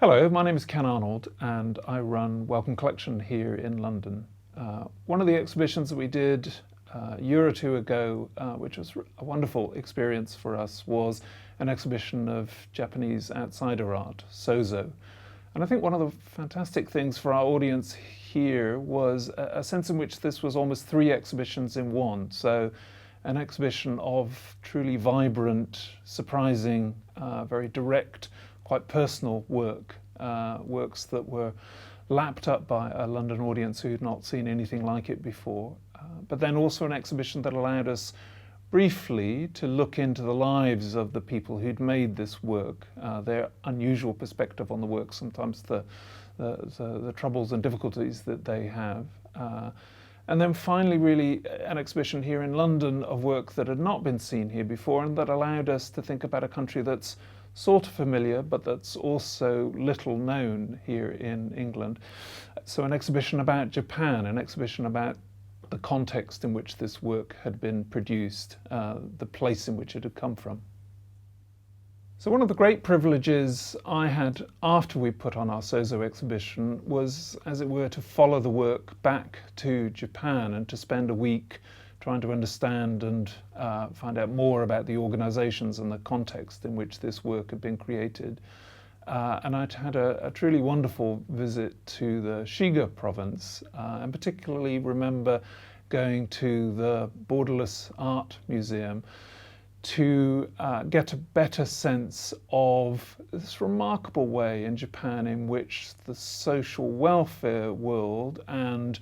Hello, my name is Ken Arnold and I run Welcome Collection here in London. One of the exhibitions that we did a year or two ago, which was a wonderful experience for us, was an exhibition of Japanese outsider art, Souzou. And I think one of the fantastic things for our audience here was a sense in which this was almost three exhibitions in one. So an exhibition of truly vibrant, surprising, very direct, quite personal works that were lapped up by a London audience who had not seen anything like it before. But then also an exhibition that allowed us briefly to look into the lives of the people who'd made this work, their unusual perspective on the work, sometimes the troubles and difficulties that they have. And then finally, really, an exhibition here in London of work that had not been seen here before and that allowed us to think about a country that's sort of familiar, but that's also little known here in England. So an exhibition about Japan, an exhibition about the context in which this work had been produced, the place in which it had come from. So one of the great privileges I had after we put on our Souzou exhibition was, as it were, to follow the work back to Japan and to spend a week trying to understand and find out more about the organizations and the context in which this work had been created. And I'd had a truly wonderful visit to the Shiga province, and particularly remember going to the Borderless Art Museum to get a better sense of this remarkable way in Japan in which the social welfare world and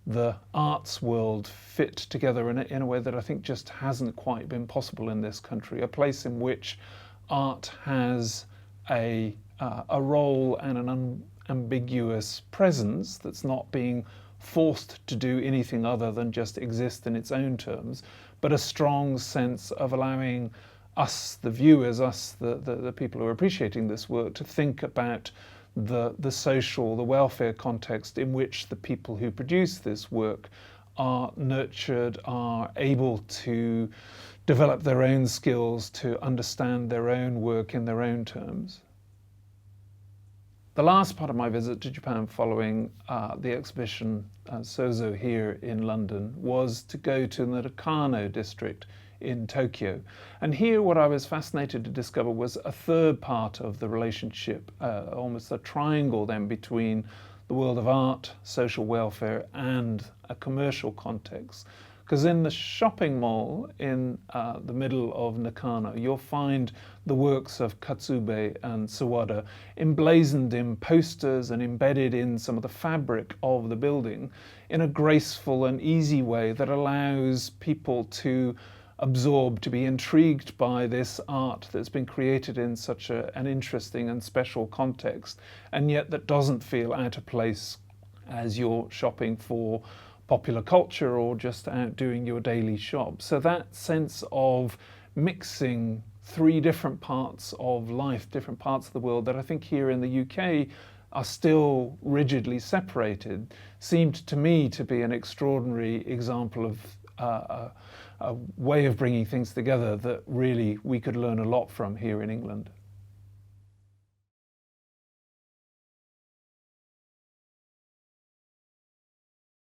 the arts world fit together in a way that I think just hasn't quite been possible in this country. A place in which art has a role and an unambiguous presence that's not being forced to do anything other than just exist in its own terms, but a strong sense of allowing us, the viewers, us, the people who are appreciating this work, to think about the social, the welfare context in which the people who produce this work are nurtured, are able to develop their own skills, to understand their own work in their own terms. The last part of my visit to Japan following the exhibition Souzou here in London was to go to the Nakano district in Tokyo. And here what I was fascinated to discover was a third part of the relationship, almost a triangle then between the world of art, social welfare and a commercial context. Because in the shopping mall in the middle of Nakano, you'll find the works of Katsube and Sawada emblazoned in posters and embedded in some of the fabric of the building in a graceful and easy way that allows people to absorb, to be intrigued by this art that's been created in such an interesting and special context, and yet that doesn't feel out of place as you're shopping for popular culture or just out doing your daily shop. So that sense of mixing three different parts of life, different parts of the world that I think here in the UK are still rigidly separated, seemed to me to be an extraordinary example of a way of bringing things together that really we could learn a lot from here in England.